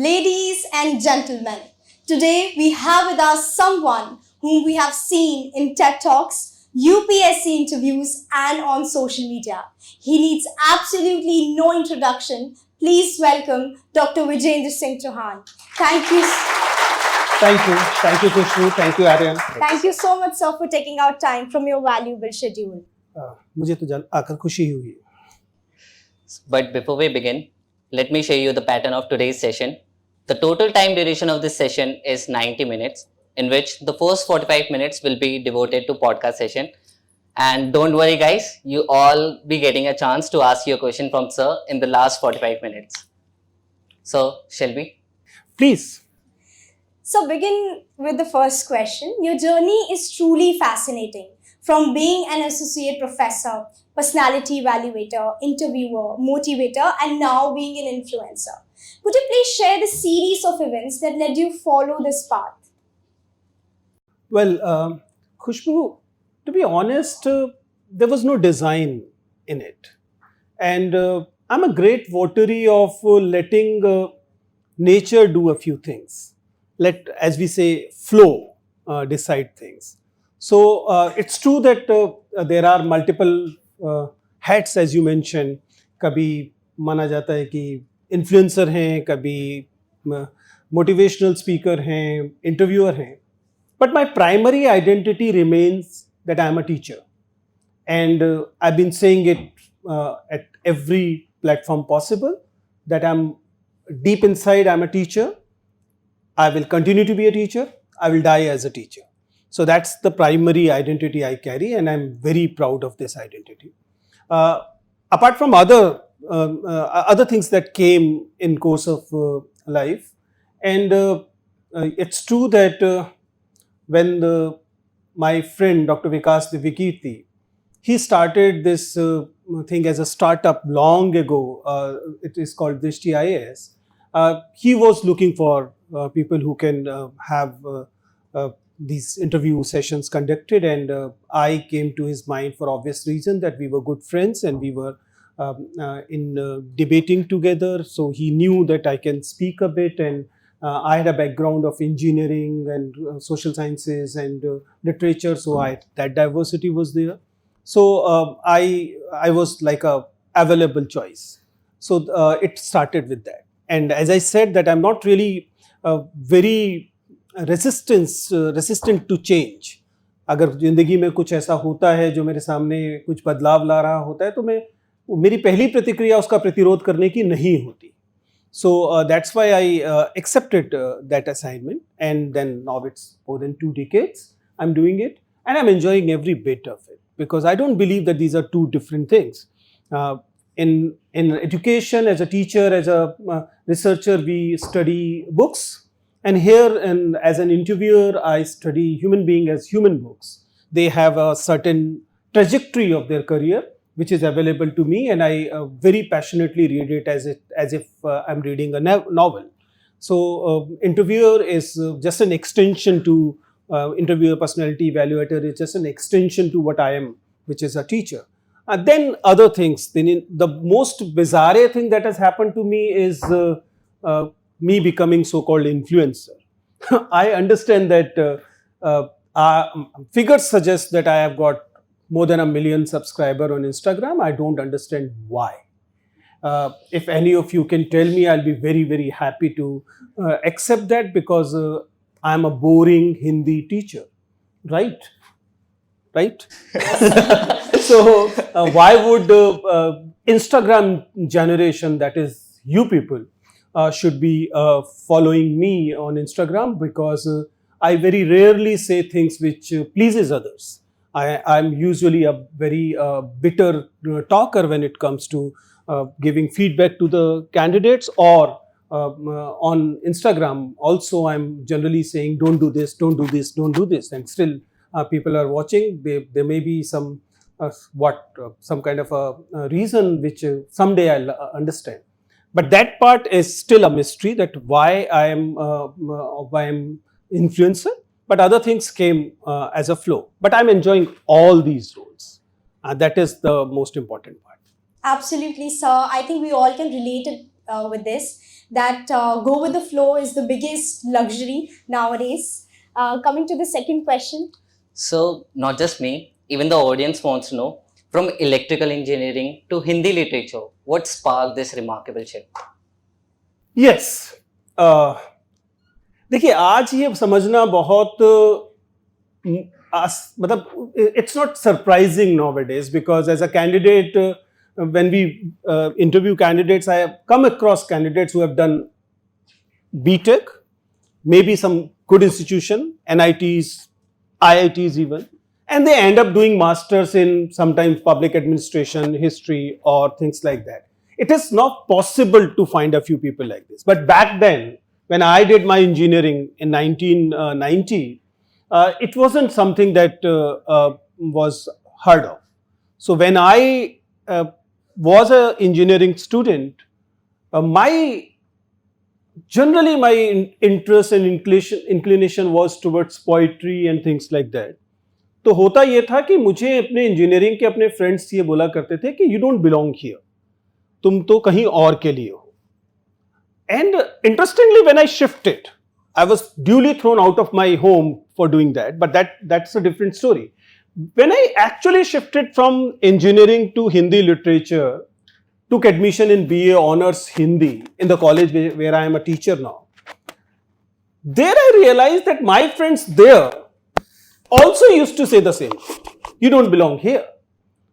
Ladies and gentlemen, today we have with us someone whom we have seen in TED Talks, UPSC interviews and on social media. He needs absolutely no introduction. Please welcome Dr. Vijendra Chauhan. Thank you. Thank you, Kushbu. Thank you, Aryan. Thank you so much, sir, for taking out time from your valuable schedule. मुझे तो आकर खुशी हुई. But before we begin, let me show you the pattern of today's session. The total time duration of this session is 90 minutes, in which the first 45 minutes will be devoted to podcast session. And don't worry guys, you all be getting a chance to ask your question from sir in the last 45 minutes. So, shall we? Please. So begin with the first question. Your journey is truly fascinating. From being an associate professor, personality evaluator, interviewer, motivator, and now being an influencer. Could you please share the series of events that led you follow this path? Well, Khushbu, to be honest, there was no design in it. And I'm a great votary of letting nature do a few things. Let, as we say, flow decide things. So it's true that there are multiple hats, as you mentioned. कभी माना जाता है कि influencer हैं, कभी motivational speaker हैं, interviewer हैं. But my primary identity remains that I am a teacher. And I've been saying it at every platform possible, that I'm deep inside, I'm a teacher. I will continue to be a teacher. I will die as a teacher. So that's the primary identity I carry, and I'm very proud of this identity. Apart from other things that came in course of life, and it's true that when my friend Dr. Vikirti, he started this thing as a startup long ago. It is called Drishti IAS. He was looking for people who can have these interview sessions conducted, and I came to his mind for obvious reason that we were good friends and we were in debating together. So he knew that I can speak a bit, and I had a background of engineering and social sciences and literature, so that diversity was there. So I was like a available choice. So it started with that. And as I said, that I'm not really very resistant to change. अगर जिंदगी में कुछ ऐसा होता है जो मेरे सामने कुछ बदलाव ला रहा होता है, तो मेरी पहली प्रतिक्रिया उसका प्रतिरोध करने की नहीं होती. So that's why I accepted that assignment, and then now it's more than 2 decades I'm doing it, and I'm enjoying every bit of it, because I don't believe that these are two different things. In education, as a teacher, as a researcher, we study books. And here, as an interviewer, I study human being as human books. They have a certain trajectory of their career, which is available to me, and I very passionately read it as if I'm reading a novel. So interviewer is just an extension to interviewer, personality evaluator is just an extension to what I am, which is a teacher. Then other things. Then the most bizarre thing that has happened to me is me becoming so-called influencer. I understand that figures suggest that I have got more than 1 million subscribers on Instagram. I don't understand why. If any of you can tell me, I'll be very, very happy to accept that, because I'm a boring Hindi teacher, right? So why would Instagram generation, that is you people, should be following me on Instagram? Because I very rarely say things which pleases others. I'm usually a very bitter talker when it comes to giving feedback to the candidates, or on Instagram also I'm generally saying don't do this, don't do this, don't do this, and still people are watching. There may be some kind of a reason which someday I'll understand. But that part is still a mystery, that why I am influencer. But other things came as a flow. But I'm enjoying all these roles. That is the most important part. Absolutely, sir. I think we all can relate it with this. that go with the flow is the biggest luxury nowadays. Coming to the second question. So, not just me, even the audience wants to know, from electrical engineering to Hindi literature, what sparked this remarkable shift? Yes. देखिए, आज ये समझना बहुत मतलब it's not surprising nowadays, because as a candidate, when we interview candidates, I have come across candidates who have done BTech, maybe some good institution, NITs, IITs even, and they end up doing masters in sometimes public administration, history, or things like that. It is not possible to find a few people like this. But back then, when I did my engineering in 1990, it wasn't something that was heard of. So when I was an engineering student, generally my interest and inclination was towards poetry and things like that. तो होता ये था कि मुझे अपने engineering के अपने friends ये बोला करते थे कि यू डोंट बिलोंग हियर, तुम तो कहीं और के लिए हो. And interestingly, when I shifted, I was duly thrown out of my home for doing that, but that's a different story. When I actually shifted from engineering to Hindi literature, took admission in BA Honors Hindi in the college where I am a teacher now, there I realized that my friends there also used to say the same. You don't belong here.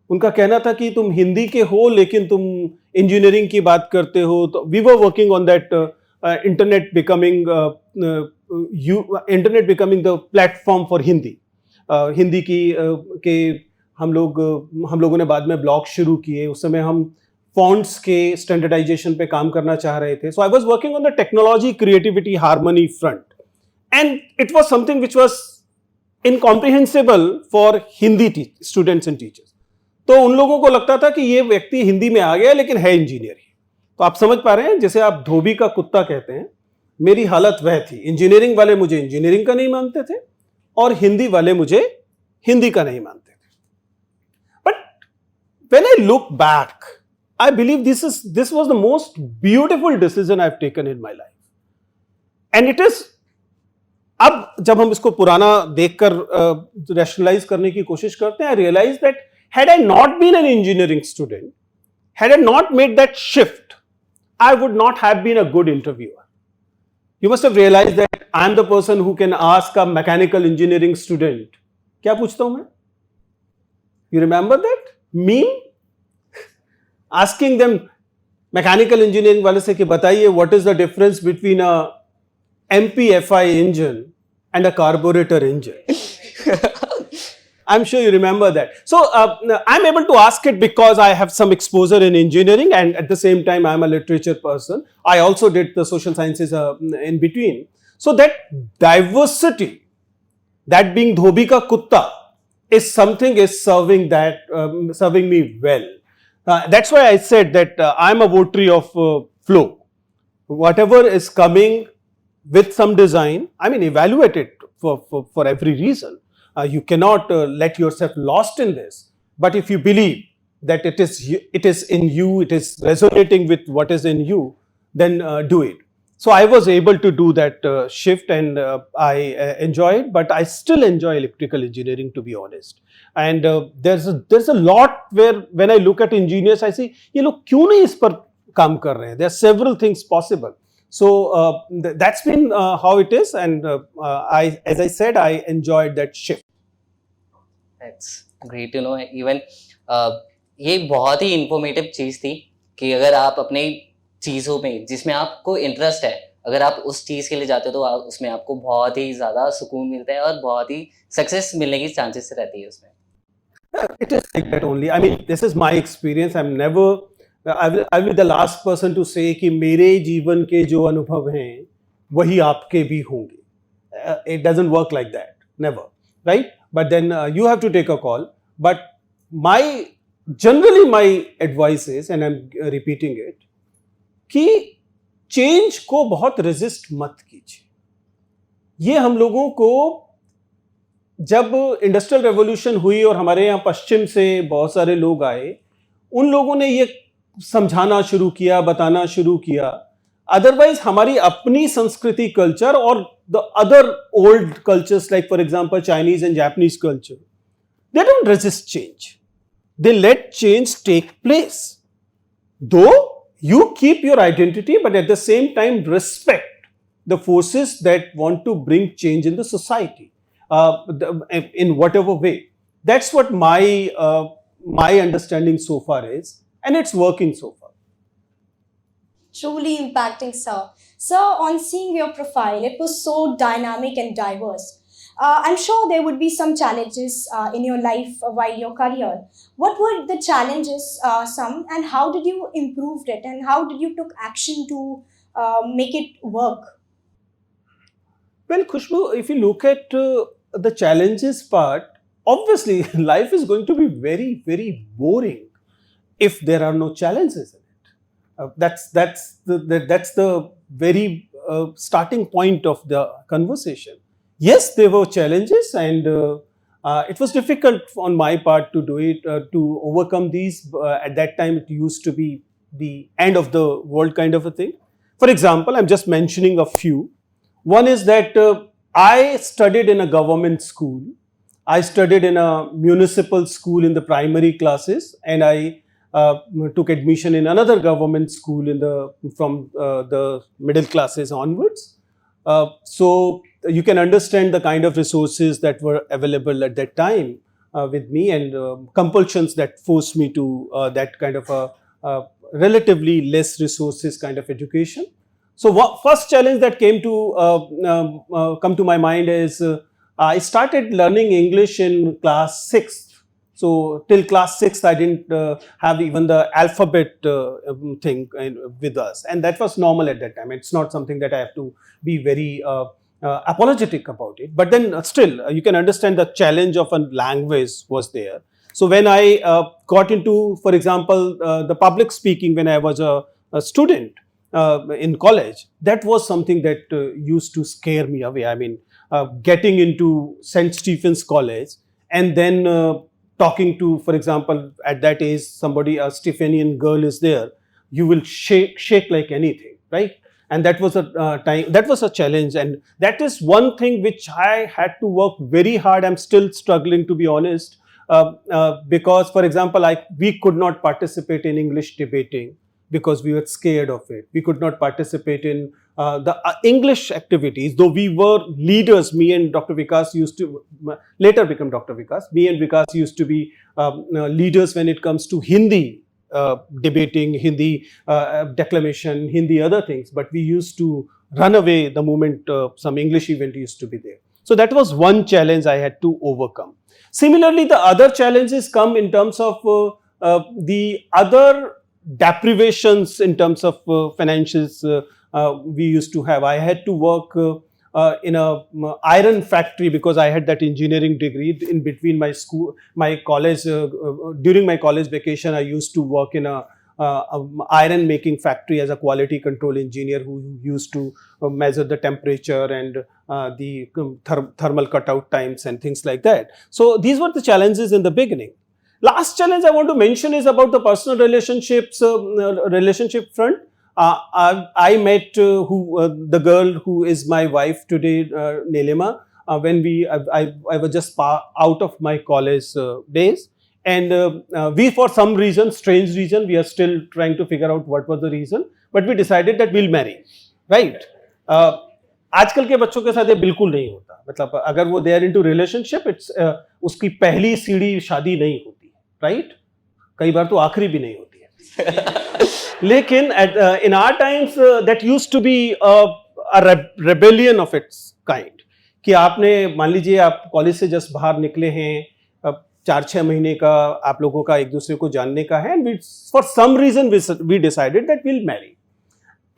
उनका कहना था कि तुम हिंदी के हो लेकिन तुम engineering की बात करते हो. तो we were working on that internet becoming the platform for Hindi. Hindi की के हम लोगों ने बाद में ब्लॉग शुरू किए. उस समय हम फॉन्ट्स के स्टैंडर्डाइजेशन पे काम करना चाह रहे थे. So I was working on the technology, creativity, harmony front, and it was something which was incomprehensible for Hindi students and teachers. तो उन लोगों को लगता था कि ये व्यक्ति हिंदी में आ गया लेकिन है इंजीनियर ही. तो आप समझ पा रहे हैं, जैसे आप धोबी का कुत्ता कहते हैं, मेरी हालत वह थी. इंजीनियरिंग वाले मुझे इंजीनियरिंग का नहीं मानते थे और हिंदी वाले मुझे हिंदी का नहीं मानते थे. But when I look back, I believe this was the most beautiful decision I've taken in my life. And it is, अब जब हम इसको पुराना देखकर rationalize करने की कोशिश करते हैं, I realize that had I not been an engineering student, had I not made that shift, I would not have been a good interviewer. You must have realized that I am the person who can ask a mechanical engineering student, क्या पूछता हूं मैं? You remember that meme? Asking them, mechanical engineering वाले से कि बताइए what is the difference between a MPFI engine and a carburetor engine. I'm sure you remember that. So I'm able to ask it because I have some exposure in engineering, and at the same time I'm a literature person. I also did the social sciences in between. So that diversity, that being dhobi ka kutta, is something is serving me well. That's why I said that I'm a votary of flow. Whatever is coming with some design, I mean, evaluate it for every reason. You cannot let yourself lost in this. But if you believe that it is in you, it is resonating with what is in you, then do it. So I was able to do that shift, and I enjoyed, but I still enjoy electrical engineering, to be honest. And there's a lot where when I look at engineers, I say, ये लोग क्यों नहीं इस पर काम कर रहे हैं? There are several things possible. So that's been how it is, and as I said, I enjoyed that shift. That's great to know. Even ये बहुत ही informative चीज़ थी कि अगर आप अपने चीज़ों में जिसमें आपको इंटरेस्ट है, अगर आप उस चीज़ के लिए जाते हो तो उसमें आपको बहुत ही ज़्यादा सुकून मिलता है और बहुत ही सक्सेस मिलने की चांसेस रहती है उसमें. It is like that only. I mean, this is my experience. I will be the last person to say कि मेरे जीवन के जो अनुभव हैं वही आपके भी होंगे. It doesn't work like that. Never. Right? But then you have to take a call. But generally my advice is, and I'm repeating it, कि चेंज को बहुत रेजिस्ट मत कीजिए. ये हम लोगों को जब इंडस्ट्रियल रेवोल्यूशन हुई और हमारे यहाँ पश्चिम से बहुत सारे लोग आए, उन लोगों ने ये समझाना शुरू किया, बताना शुरू किया Otherwise, हमारी अपनी संस्कृति culture or the other old cultures like for example Chinese and Japanese culture, they don't resist change. They let change take place. Though you keep your identity, but at the same time respect the forces that want to bring change in the society in whatever way. That's what my understanding so far is, and it's working so far. Truly impacting, sir. Sir, on seeing your profile, it was so dynamic and diverse. I'm sure there would be some challenges in your life while your career. What were the challenges, some, and how did you improve it, and how did you took action to make it work? Well, Khushbu, if you look at the challenges part, obviously life is going to be very, very boring if there are no challenges in it. That's the very starting point of the conversation. Yes, there were challenges, and it was difficult on my part to do it, to overcome these. At that time, it used to be the end of the world kind of a thing. For example, I'm just mentioning a few. One is that I studied in a government school. I studied in a municipal school in the primary classes, and I took admission in another government school from the middle classes onwards. So you can understand the kind of resources that were available at that time with me, and compulsions that forced me to that kind of a relatively less resources kind of education. So first challenge that came to come to my mind is I started learning English in class 6th. So till class 6th, I didn't have even the alphabet thing with us, and that was normal at that time. It's not something that I have to be very apologetic about it. But then still, you can understand the challenge of a language was there. So when I got into, for example, the public speaking when I was a student in college, that was something that used to scare me away. I mean, getting into St. Stephen's College and then talking to, for example, at that age, somebody, a Stephanian girl is there, you will shake like anything, right? And that was a time, that was a challenge, and that is one thing which I had to work very hard. I'm still struggling, to be honest, because, for example, we could not participate in English debating because we were scared of it. We could not participate in the English activities, though we were leaders. Me and Dr. Vikas used to later become Dr. Vikas. Me and Vikas used to be leaders when it comes to Hindi debating, Hindi declamation, Hindi other things. But we used to run away the moment some English event used to be there. So that was one challenge I had to overcome. Similarly, the other challenges come in terms of the other deprivations in terms of financials we used to have. I had to work in a iron factory because I had that engineering degree. In between my school, my college, during my college vacation, I used to work in a iron making factory as a quality control engineer who used to measure the temperature and the thermal cutout times and things like that. So these were the challenges in the beginning. Last challenge I want to mention is about the personal relationships, relationship front. I met the girl who is my wife today, Nelima, when I was just out of my college days. And we, for some reason, strange reason, we are still trying to figure out what was the reason, but we decided that we'll marry, right? आजकल के बच्चों के साथ ये बिल्कुल नहीं होता. मतलब अगर वो they are into relationship, it's उसकी पहली सीढ़ी शादी नहीं होती, right? कई बार तो आखिरी भी नहीं होती है. लेकिन in our times that used to be a rebellion of its kind. कि आपने मान लीजिए आप कॉलेज से जस्ट बाहर निकले हैं, 4-6 महीने का आप लोगों का एक दूसरे को जानने का है, and for some reason we decided that we'll marry.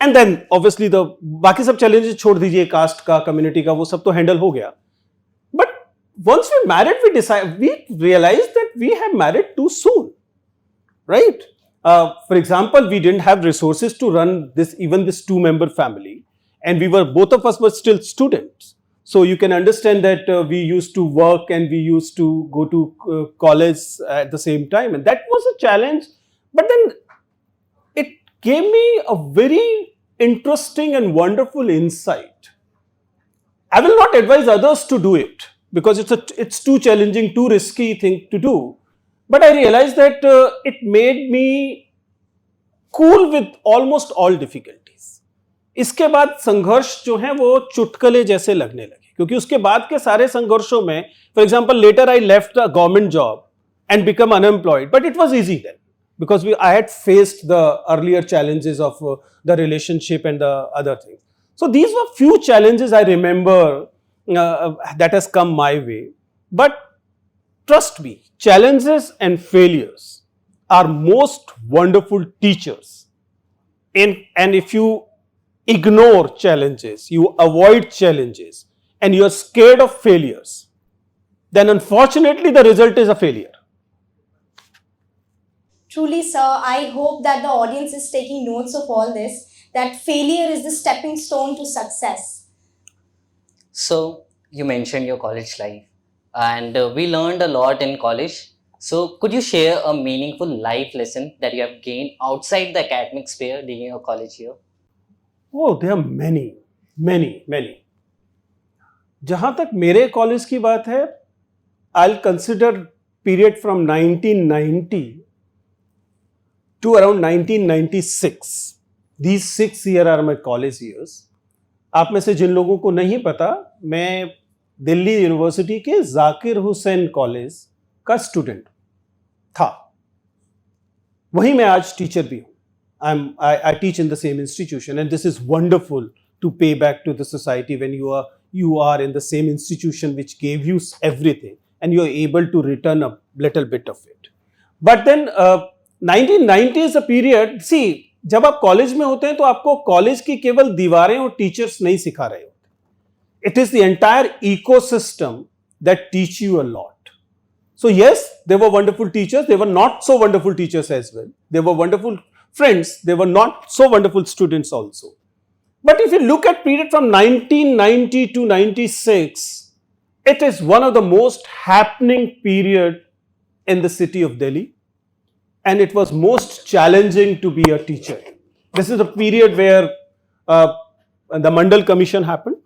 And then obviously the बाकी सब challenges छोड़ दीजिए, कास्ट का, कम्युनिटी का, वो सब तो हैंडल हो गया. But once we married, we realized that we have married too soon, right? For example, we didn't have resources to run this 2-member family, and both of us were still students. So you can understand that we used to work and we used to go to college at the same time, and that was a challenge. But then it gave me a very interesting and wonderful insight. I will not advise others to do it because it's too challenging, too risky thing to do. But I realized that it made me cool with almost all difficulties. इसके बाद संघर्ष जो है वो चुटकुले जैसे लगने लगे, क्योंकि उसके बाद के सारे संघर्षों में, for example, later I left the government job and become unemployed, but it was easy then because I had faced the earlier challenges of the relationship and the other things. So these were few challenges I remember that has come my way. But trust me, challenges and failures are most wonderful teachers. And if you ignore challenges, you avoid challenges, and you are scared of failures, then unfortunately the result is a failure. Truly, sir, I hope that the audience is taking notes of all this, that failure is the stepping stone to success. So, you mentioned your college life, and we learned a lot in college. So, could you share a meaningful life lesson that you have gained outside the academic sphere during your college year? Oh, there are many. जहाँ तक मेरे college की बात है, I'll consider period from 1990 to around 1996. These 6 years are my college years. आप में से जिन लोगों को नहीं पता, मैं दिल्ली यूनिवर्सिटी के जाकिर हुसैन कॉलेज का स्टूडेंट था. वहीं मैं आज टीचर भी हूँ. I teach in the same institution, and this is wonderful to pay back to the society when you are in the same institution which gave you everything, and you are able to return a little bit of it. But then 1990 is a period. See, जब आप college में होते हैं तो आपको college की केवल दीवारें और टीचर्स नहीं सिखा रहे होते. It is the entire ecosystem that teach you a lot. So yes, there were wonderful teachers. There were not so wonderful teachers as well. There were wonderful friends. There were not so wonderful students also. But if you look at period from 1990 to 96, it is one of the most happening period in the city of Delhi. And it was most challenging to be a teacher. This is the period where the Mandal Commission happened.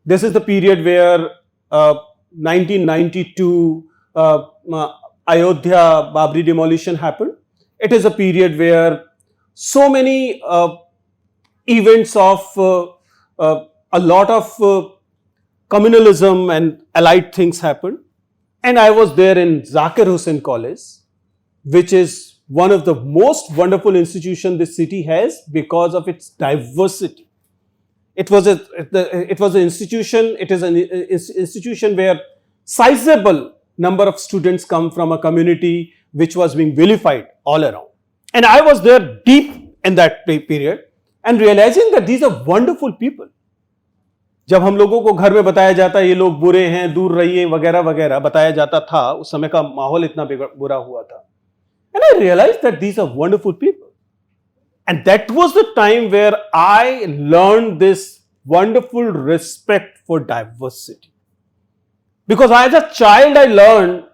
This is the period where 1992 Ayodhya Babri demolition happened. It is a period where so many events of a lot of communalism and allied things happened. And I was there in Zakir Hussain College, which is one of the most wonderful institutions this city has because of its diversity. It was an institution. It is an institution where sizable number of students come from a community which was being vilified all around. And I was there deep in that period and realizing that these are wonderful people. जब हम लोगों को घर में बताया जाता ये लोग बुरे हैं, दूर रहिए वगैरह वगैरह बताया जाता था, उस समय का माहौल इतना बुरा हुआ था. And I realized that these are wonderful people. And that was the time where I learned this wonderful respect for diversity. Because as a child, I learned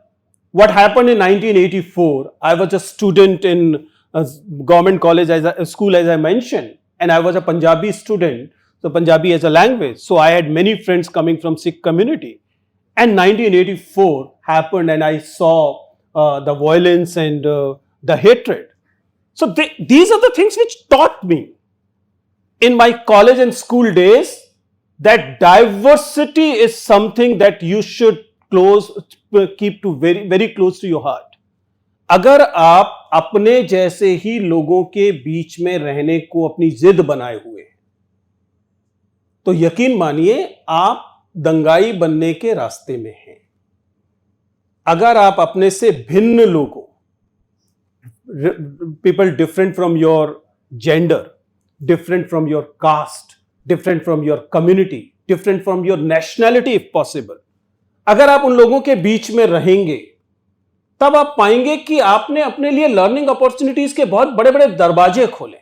what happened in 1984. I was a student in a government college, school as I mentioned, and I was a Punjabi student, so Punjabi as a language. So I had many friends coming from Sikh community. And 1984 happened and I saw the violence and the hatred. So these are the things which taught me in my college and school days that diversity is something that you should keep to very, very close to your heart. अगर आप अपने जैसे ही लोगों के बीच में रहने को अपनी जिद बनाए हुए हैं, तो यकीन मानिए आप दंगाई बनने के रास्ते में हैं. अगर आप अपने से भिन्न लोगों, people different from your gender, different from your caste, different from your community, different from your nationality if possible, अगर आप उन लोगों के बीच में रहेंगे, तब आप पाएंगे कि आपने अपने लिए लर्निंग अपॉर्चुनिटीज के बहुत बड़े बड़े दरवाजे खोले.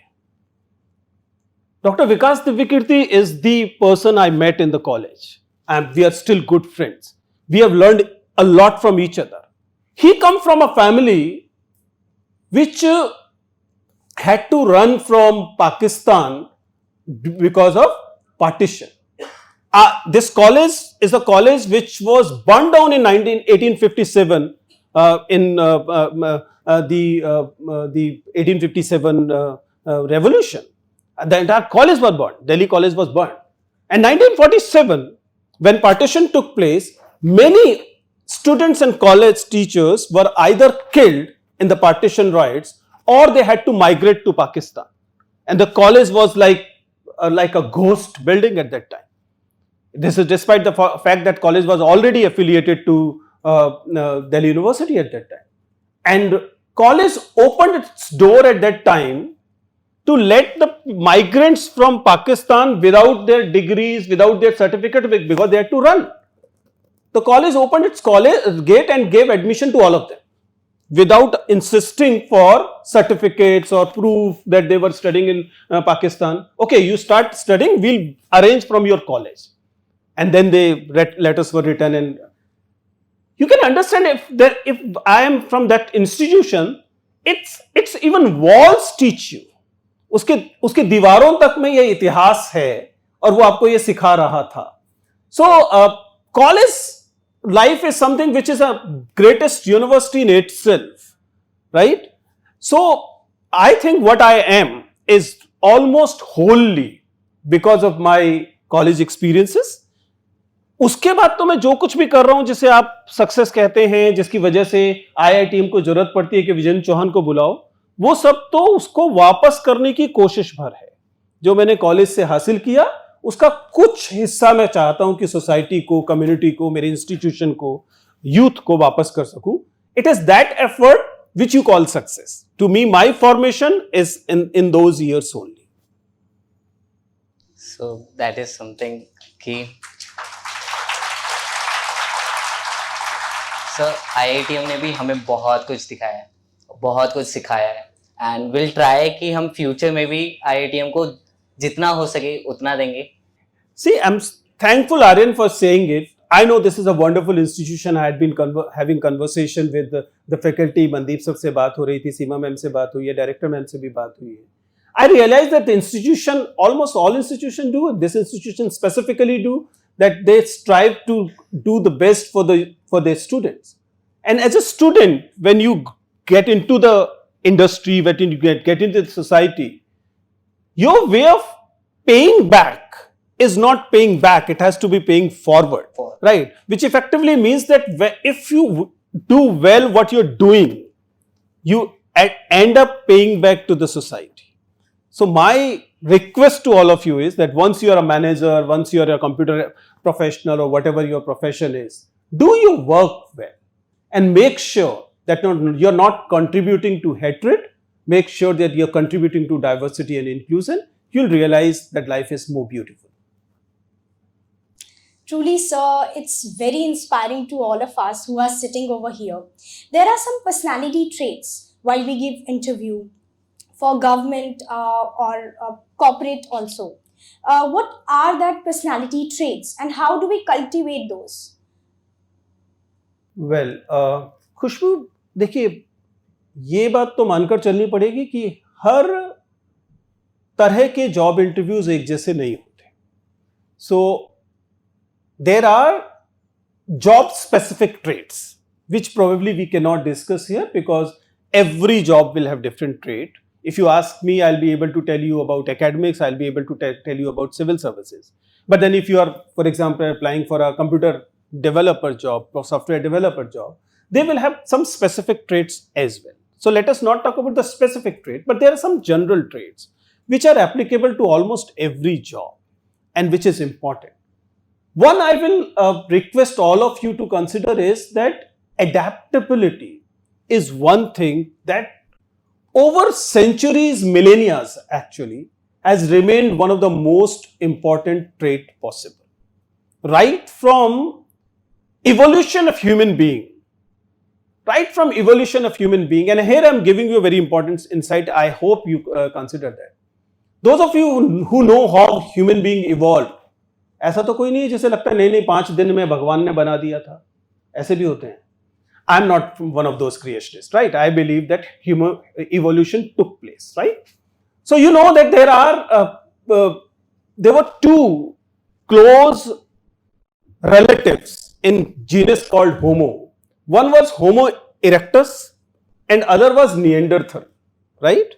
Dr. Vikas Divyakirti is the person I met in the college, and we are still good friends. We have learned a lot from each other. He comes from a family which had to run from Pakistan because of partition. This college is a college which was burned down in 1857 in the 1857 revolution. The entire college was burned. Delhi College was burned. And 1947, when partition took place, many students and college teachers were either killed in the partition riots or they had to migrate to Pakistan. And the college was like a ghost building at that time. This is despite the fact that college was already affiliated to Delhi University at that time. And college opened its door at that time to let the migrants from Pakistan without their degrees, without their certificate, because they had to run. The college opened its gate and gave admission to all of them without insisting for certificates or proof that they were studying in Pakistan. Okay, you start studying, we'll arrange from your college. And then letters were written, and you can understand if I am from that institution, it's even walls teach you. उसके दीवारों तक में ये इतिहास है और वो आपको ये सिखा रहा था. So college life is something which is a greatest university in itself, right? So I think what I am is almost wholly because of my college experiences. उसके बाद तो मैं जो कुछ भी कर रहा हूं जिसे आप सक्सेस कहते हैं, जिसकी वजह से IITM को जरूरत पड़ती है कि विजेंद्र चौहान को बुलाओ, वो सब तो उसको वापस करने की कोशिश भर है. जो मैंने कॉलेज से हासिल किया उसका कुछ हिस्सा मैं चाहता हूं कि सोसाइटी को, कम्युनिटी को, मेरे इंस्टीट्यूशन को, यूथ को वापस कर सकूं. It is that effort which you call success. To me my formation is in those years only. So that is something की सर IITM ने भी हमें बहुत कुछ दिखाया है, बहुत कुछ सिखाया है, एंड विल ट्राई कि हम फ्यूचर में भी IITM को जितना हो सके उतना देंगे. See, I'm thankful, Aryan, for saying it. I know this is a wonderful institution. I had been having conversation with the faculty. Mandeep sir से बात हो रही थी, सीमा मैम से बात हुई है, डायरेक्टर मैम से भी बात हुई है. I realized that the institution, almost all institutions do, this institution specifically do, that they strive to do the best for their students. And as a student, when you get into the industry, when you get into the society, your way of paying back is not paying back, it has to be paying forward, right? Which effectively means that if you do well what you're doing, you end up paying back to the society. So my request to all of you is that once you are a manager, once you are a computer professional or whatever your profession is, do your work well and make sure that you're not contributing to hatred. Make sure that you're contributing to diversity and inclusion. You'll realize that life is more beautiful. Truly, sir, it's very inspiring to all of us who are sitting over here. There are some personality traits while we give interview for government or corporate also. What are that personality traits and how do we cultivate those? Well, खुशबू, देखिए, ये बात तो मानकर चलनी पड़ेगी कि हर तरह के जॉब इंटरव्यूज एक जैसे नहीं होते. So there are job specific traits which probably we cannot discuss here because every job will have different trait. If you ask me, I'll be able to tell you about academics, I'll be able to tell you about civil services. But then if you are, for example, applying for a computer developer job or software developer job, they will have some specific traits as well. So let us not talk about the specific trait, but there are some general traits which are applicable to almost every job and which is important. One I will request all of you to consider is that adaptability is one thing that over centuries, millennia actually, has remained one of the most important trait possible. Right from evolution of human being, and here I am giving you a very important insight. I hope you consider that. Those of you who know how human being evolved, ऐसा तो कोई नहीं है जिसे लगता है नहीं 5 दिन में भगवान ने बना दिया था. ऐसे भी होते हैं. I am not one of those creationists, right? I believe that human evolution took place, right? So you know that there are there were two close relatives in genus called Homo. One was Homo erectus and other was Neanderthal, right?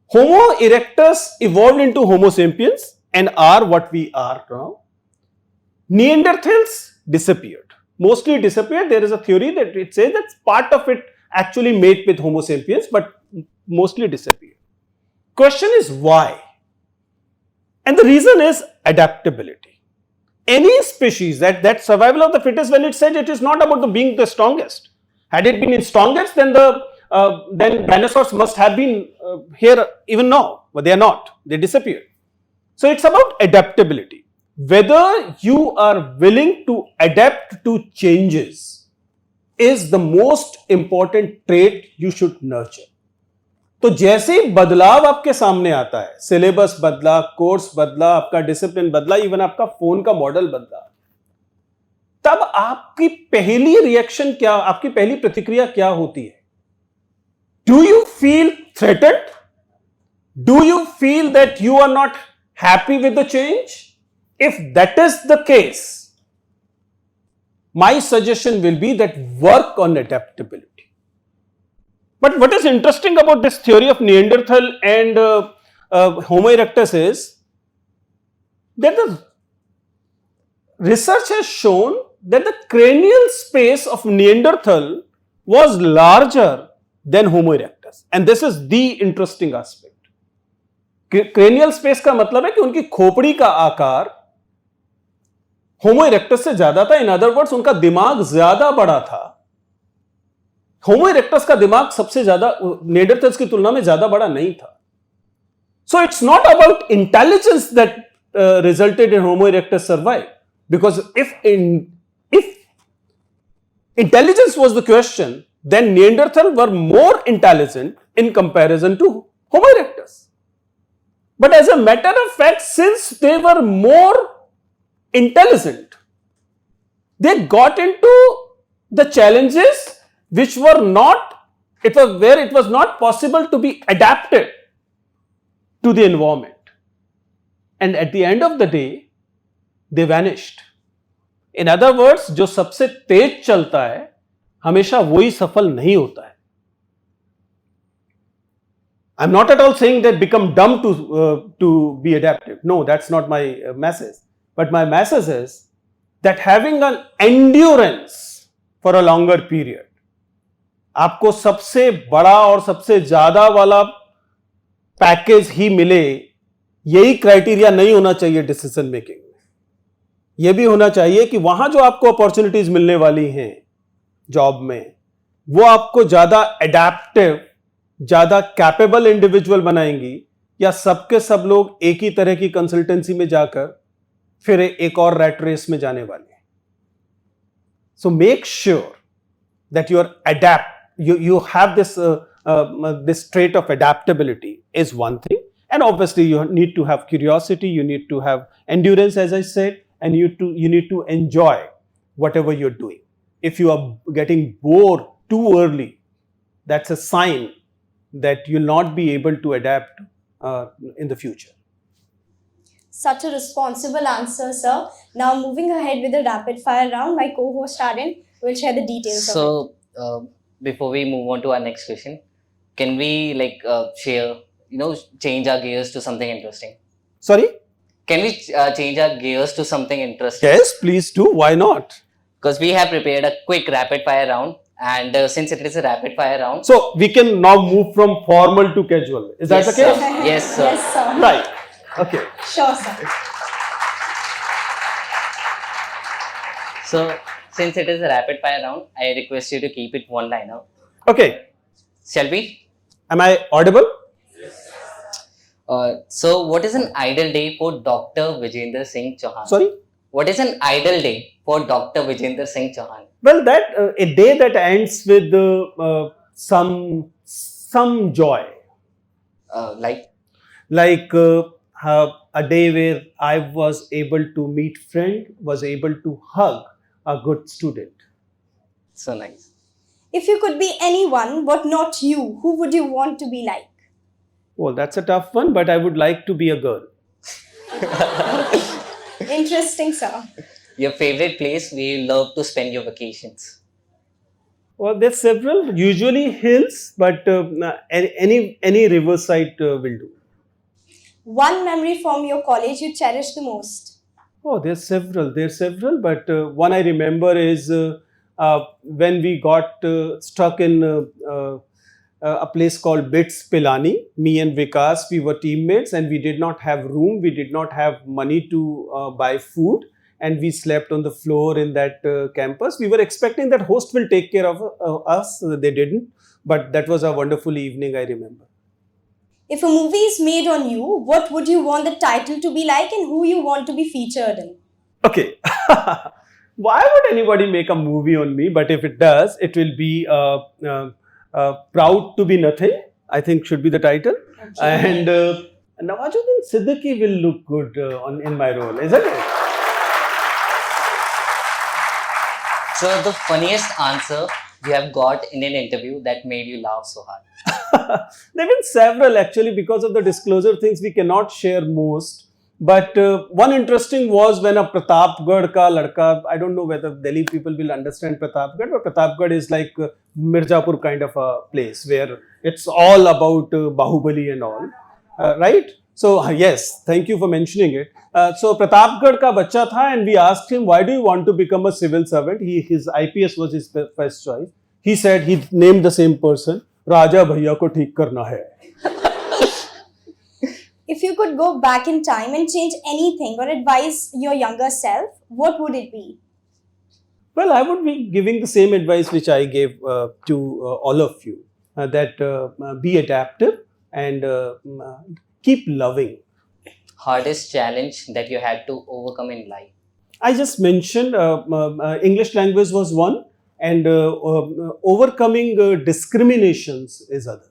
Homo erectus evolved into Homo sapiens and are what we are now. Neanderthals disappeared. Mostly disappeared. There is a theory that it says that part of it actually mate with Homo sapiens, but mostly disappeared. Question is why? And the reason is adaptability. Any species that survival of the fittest, when it said, it is not about the being the strongest. Had it been in strongest, then then dinosaurs must have been here even now, but they are not. They disappeared. So it's about adaptability. Whether you are willing to adapt to changes is the most important trait you should nurture. तो जैसे ही बदलाव आपके सामने आता है, syllabus बदला, course बदला, आपका डिसिप्लिन बदला, इवन आपका फोन का मॉडल बदला, तब आपकी पहली रिएक्शन क्या, आपकी पहली प्रतिक्रिया क्या होती है? Do you feel threatened? Do you feel that you are not happy with the change? If that is the case, my suggestion will be that work on adaptability. But what is interesting about this theory of Neanderthal and Homo erectus is that the research has shown that the cranial space of Neanderthal was larger than Homo erectus, and this is the interesting aspect. Cranial space का मतलब है कि उनकी खोपड़ी का आकार Homo erectus से ज्यादा था. In other words, उनका दिमाग ज्यादा बड़ा था. Homo erectus का दिमाग सबसे ज्यादा Neanderthals की तुलना में ज्यादा बड़ा नहीं था. So it's not about intelligence that resulted in Homo erectus survive, because if intelligence was the question, then Neanderthal were more intelligent in comparison to Homo erectus. But as a matter of fact, since they were more intelligent, they got into the challenges which were not, it was not possible to be adapted to the environment. And at the end of the day, they vanished. In other words, जो सबसे तेज चलता है, हमेशा वही सफल नहीं होता है. I'm not at all saying that become dumb to be adaptive. No, that's not my message. But my message is that having an endurance for a longer period, आपको सबसे बड़ा और सबसे ज्यादा वाला पैकेज ही मिले, यही क्राइटेरिया नहीं होना चाहिए डिसीजन मेकिंग में. यह भी होना चाहिए कि वहां जो आपको अपॉर्चुनिटीज मिलने वाली हैं जॉब में, वो आपको ज्यादा एडेप्टिव, ज्यादा कैपेबल इंडिविजुअल बनाएंगी, या सबके सब लोग एक ही तरह की कंसल्टेंसी में जाकर फिर एक और रैट रेस में जाने वाले हैं. So make sure that you are adept, you have this trait of adaptability is one thing, and obviously you need to have curiosity, you need to have endurance, as I said, and you need to enjoy whatever you're doing. If you are getting bored too early, that's a sign that you'll not be able to adapt in the future. Such a responsible answer, sir. Now moving ahead with the rapid fire round, my co-host Aryan will share the details of it. Before we move on to our next question, can we share, change our gears to something interesting? Sorry? Can we change our gears to something interesting? Yes, please do. Why not? Because we have prepared a quick rapid fire round, and since it is a rapid fire round, so we can now move from formal to casual. Is that the case? Yes, sir. Yes, sir. Right. Okay. Sure, sir. So, since it is a rapid fire round, I request you to keep it one liner. Okay. Shall we? Am I audible? So, what is an ideal day for Dr. Vijendra Chauhan? Sorry? What is an ideal day for Dr. Vijendra Chauhan? Well, that a day that ends with some joy. Like A day where I was able to meet friend, was able to hug a good student. So nice. If you could be anyone but not you, who would you want to be like? Well, that's a tough one, but I would like to be a girl. Interesting, sir. Your favorite place where you love to spend your vacations? Well, there's several, usually hills, but any riverside will do. One memory from your college you cherish the most? Oh, there's several, but one I remember is when we got stuck in a place called Bits Pilani. Me and Vikas, we were teammates, and we did not have room. We did not have money to buy food, and we slept on the floor in that campus. We were expecting that host will take care of us. They didn't, but that was a wonderful evening, I remember. If a movie is made on you, what would you want the title to be like and who you want to be featured in? Okay. Why would anybody make a movie on me? But if it does, it will be Proud to be Nothing, I think should be the title. Okay. And Nawazuddin Siddiqui will look good in my role, isn't it? So, the funniest answer you have got in an interview that made you laugh so hard? There have been several actually. Because of the disclosure things, we cannot share most. But one interesting was when a Pratapgarh ka ladka, I don't know whether Delhi people will understand Pratapgarh, but Pratapgarh is like Mirzapur kind of a place where it's all about Bahubali and all, right? So yes, thank you for mentioning it. So Pratapgarh ka bacha tha, and we asked him, why do you want to become a civil servant? His IPS was his first choice. He said, he named the same person, Raja Bhaiya ko theek karna hai. If you could go back in time and change anything or advise your younger self, what would it be? Well, I would be giving the same advice which I gave to all of you, that be adaptive and keep loving. Hardest challenge that you had to overcome in life? I just mentioned English language was one, and overcoming discriminations is other.